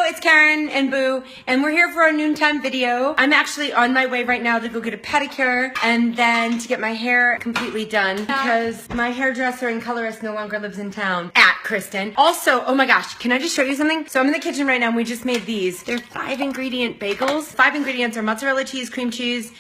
it's Karen and Boo, and we're here for our noontime video. I'm actually on my way right now to go get a pedicure and then to get my hair completely done because my hairdresser and colorist no longer lives in town. Kristen. Also, oh my gosh, can I just show you something? So I'm in the kitchen right now and we just made these. They're 5-ingredient bagels. 5 ingredients are mozzarella cheese, cream cheese,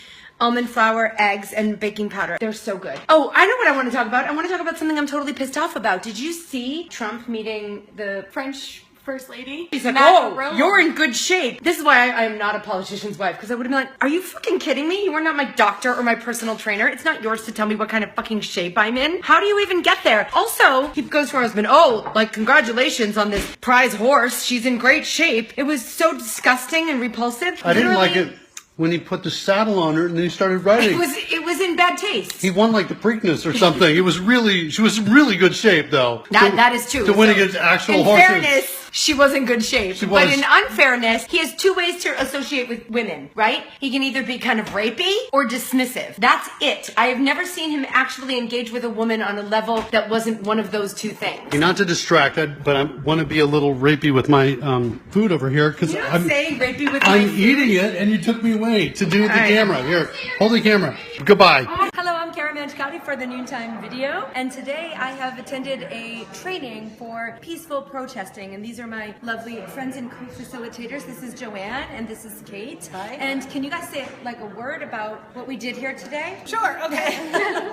almond flour, eggs, and baking powder. They're so good. Oh, I know what I want to talk about. I want to talk about something I'm totally pissed off about. Did you see Trump meeting the French First Lady? He's like, oh, you're in good shape. This is why I am not a politician's wife, because I would have been like, are you fucking kidding me? You are not my doctor or my personal trainer. It's not yours to tell me what kind of fucking shape I'm in. How do you even get there? Also, he goes to her husband, oh, like, congratulations on this prize horse. She's in great shape. It was so disgusting and repulsive. I didn't like it when he put the saddle on her and then he started riding. It was in bad taste. He won like the Preakness or something. She was in really good shape though. That is true. To win against actual horses. In fairness, she was in good shape. But in unfairness, he has 2 ways to associate with women, right? He can either be kind of rapey or dismissive. That's it. I have never seen him actually engage with a woman on a level that wasn't one of those 2 things. Not to distract, but I want to be a little rapey with my food over here because I'm saying rapey with my food. I'm eating it and you took me away to do the camera. Here, hold the camera. Goodbye. Hello, I'm Mangiacotti for the noontime video, and today I have attended a training for peaceful protesting, and these are my lovely friends and co-facilitators. This is Joanne and this is Kate. Hi. And can you guys say like a word about what we did here today? Sure, okay.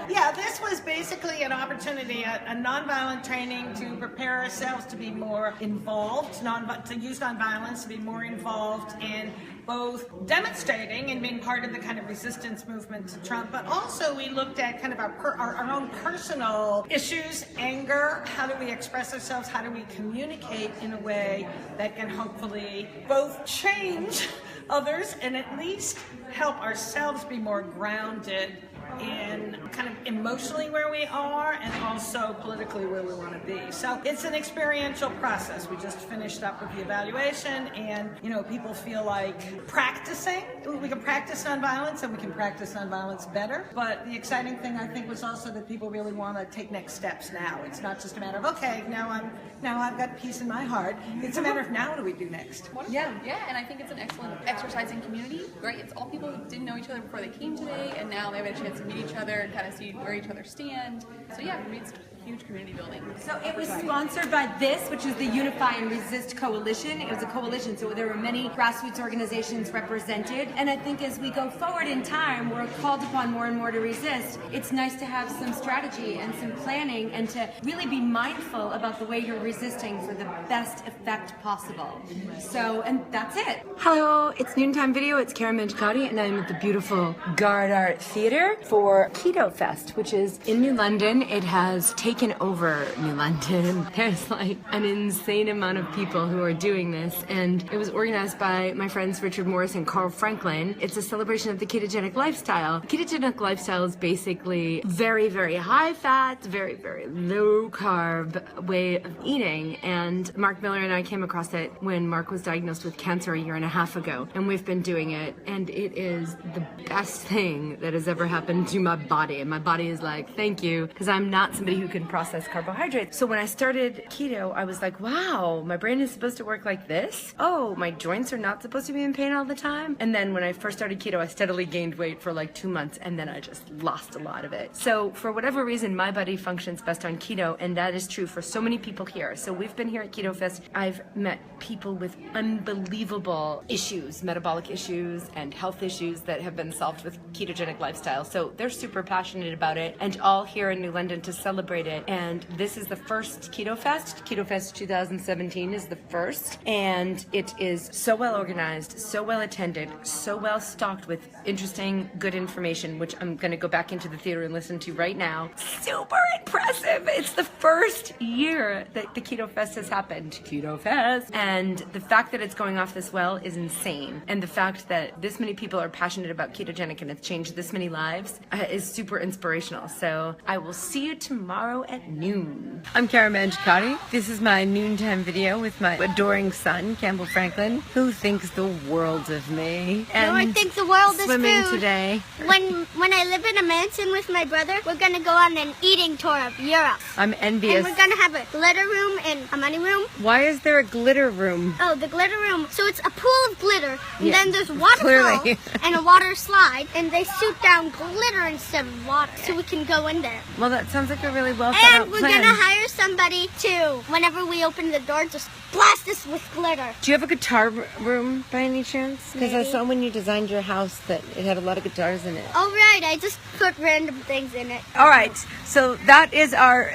Yeah, this was basically an opportunity, a nonviolent training to prepare ourselves to be more involved, to use nonviolence, to be more involved in both demonstrating and being part of the kind of resistance movement to Trump, but also we looked at kind of our own personal issues, anger, how do we express ourselves, how do we communicate in a way that can hopefully both change others and at least help ourselves be more grounded in kind of emotionally where we are and also politically where we want to be. So it's an experiential process. We just finished up with the evaluation and, people feel like practicing. We can practice nonviolence and we can practice nonviolence better. But the exciting thing I think was also that people really want to take next steps now. It's not just a matter of, okay, now I've got peace in my heart. It's a matter of now what do we do next? Yeah, and I think it's an excellent exercise in community, right? It's all people who didn't know each other before they came today, and now they have a chance to meet each other and kind of see where each other stand. So yeah, for me it's huge community building. So it was sponsored by this, which is the Unify and Resist Coalition. It was a coalition, so there were many grassroots organizations represented. And I think as we go forward in time, we're called upon more and more to resist. It's nice to have some strategy and some planning and to really be mindful about the way you're resisting for the best effect possible. So, and that's it. Hello, it's noontime video. It's Karen Mangiacotti, and I'm at the beautiful Guard Art Theatre for Keto Fest, which is in New London. It has taken over New London. There's like an insane amount of people who are doing this, and it was organized by my friends Richard Morris and Carl Franklin. It's a celebration of the ketogenic lifestyle. The ketogenic lifestyle is basically very, very high fat, very, very low carb way of eating, and Mark Miller and I came across it when Mark was diagnosed with cancer a year and a half ago, and we've been doing it, and it is the best thing that has ever happened to my body, and my body is like, thank you, because I'm not somebody who can process carbohydrates. So when I started keto, I was like, wow, my brain is supposed to work like this? Oh, my joints are not supposed to be in pain all the time? And then when I first started keto, I steadily gained weight for like 2 months, and then I just lost a lot of it. So for whatever reason, my body functions best on keto, and that is true for so many people here. So we've been here at Keto Fest. I've met people with unbelievable issues, metabolic issues and health issues that have been solved with ketogenic lifestyle. So they're super passionate about it, and all here in New London to celebrate it. And this is the first Keto Fest. Keto Fest 2017 is the first, and it is so well organized, so well attended, so well stocked with interesting, good information, which I'm going to go back into the theater and listen to right now. Super impressive. It's the first year that the Keto Fest has happened. Keto Fest. And the fact that it's going off this well is insane. And the fact that this many people are passionate about ketogenic and it's changed this many lives is super inspirational. So I will see you tomorrow at noon. I'm Kara Mangiacotti. This is my noontime video with my adoring son, Campbell Franklin, who thinks the world of me. And I think the world is swimming food. today. When I live in a mansion with my brother, we're gonna go on an eating tour of Europe. I'm envious. And we're gonna have a glitter room and a money room. Why is there a glitter room? Oh, the glitter room. So it's a pool of glitter, and Yeah, then there's waterfall clearly. and a water slide, and they shoot down glitter instead of water, so we can go in there. Well, that sounds like a really well thought out And we're plan. gonna hire somebody to, whenever we open the door, just blast us with glitter. Do you have a guitar room by any chance? Because I Maybe. saw when you designed your house that it had a lot of guitars in it. Oh right, I just put random things in it. All right, so that is our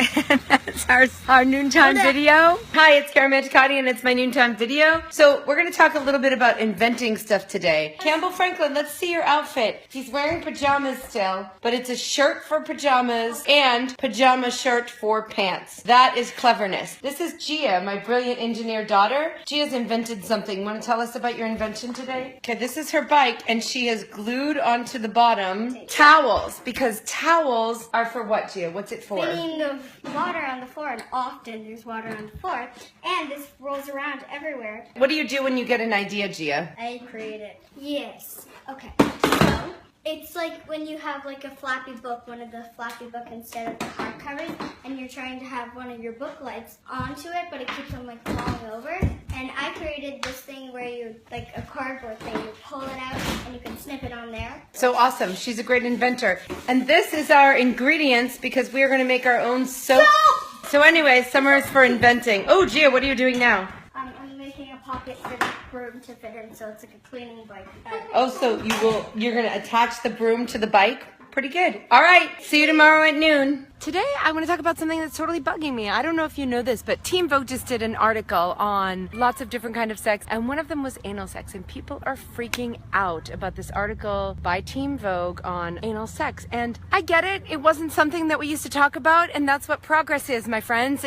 that's our noontime video. Hi, it's Kara Mangiacotti, and it's my noontime video. So we're going to talk a little bit about inventing stuff today. Campbell Franklin, let's see your outfit. He's wearing pajamas still, but it's a shirt for pajamas and pajama shirt for pants. That is cleverness. This is Gia, my brilliant engineer daughter. Gia's invented something. Want to tell us about your invention today? Okay, this is her bike, and she has glued onto the bottom towels, because towels are for what, Gia? What's it for? Cleaning the water on the floor, and often there's water on the floor, and this rolls around everywhere. What do you do when you get an idea, Gia? I create it. Yes. Okay. So it's like when you have like a flappy book, one of the flappy book instead of the hard covers, and you're trying to have one of your book lights onto it, but it keeps on like falling over. And I created this thing where you, like a cardboard thing, you pull it out and you can snip it on there. So awesome. She's a great inventor. And this is our ingredients, because we are going to make our own soap. So anyway, summer is for inventing. Oh, Gia, what are you doing now? I'm making a pocket for the broom to fit in, so it's like a cleaning bike. Oh, so you're going to attach the broom to the bike? Pretty good. All right. See you tomorrow at noon. Today, I want to talk about something that's totally bugging me. I don't know if you know this, but Teen Vogue just did an article on lots of different kind of sex, and one of them was anal sex, and people are freaking out about this article by Teen Vogue on anal sex. And I get it. It wasn't something that we used to talk about, and that's what progress is, my friends.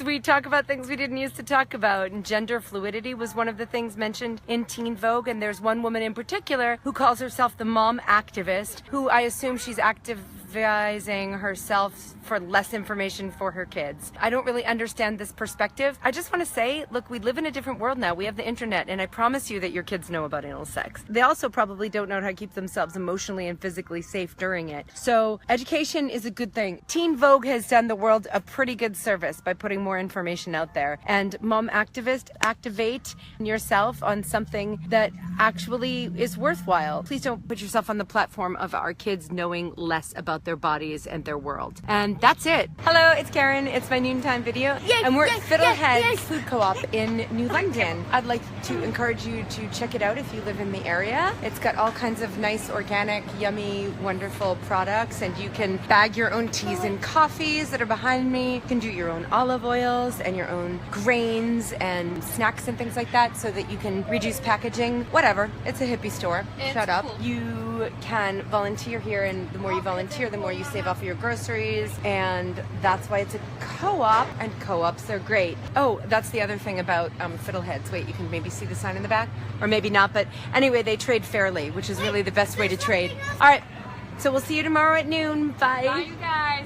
We talk about things we didn't used to talk about, and gender fluidity was one of the things mentioned in Teen Vogue, and there's one woman in particular who calls herself the mom activist, who I assume she's activizing herself for less information for her kids. I don't really understand this perspective. I just want to say, look, we live in a different world now. We have the internet, and I promise you that your kids know about anal sex. They also probably don't know how to keep themselves emotionally and physically safe during it. So education is a good thing. Teen Vogue has done the world a pretty good service by putting more information out there. And mom activist, activate yourself on something that actually is worthwhile. Please don't put yourself on the platform of our kids knowing less about their bodies and their world. And that's it. Hello, it's Karen. It's my noontime video. And we're at Fiddlehead Food Co-op in New London. I'd like to encourage you to check it out if you live in the area. It's got all kinds of nice, organic, yummy, wonderful products, and you can bag your own teas and coffees that are behind me. You can do your own olive oils and your own grains and snacks and things like that, so that you can reduce packaging. Whatever. It's a hippie store. Shut up. Cool. You can volunteer here, and the more you volunteer, the more you save off your groceries, and that's why it's a co-op, and co-ops are great. Oh, that's the other thing about Fiddleheads. Wait, you can maybe see the sign in the back, or maybe not, but anyway, they trade fairly, which is really the best way to trade. All right, so we'll see you tomorrow at noon. Bye. Bye, you guys.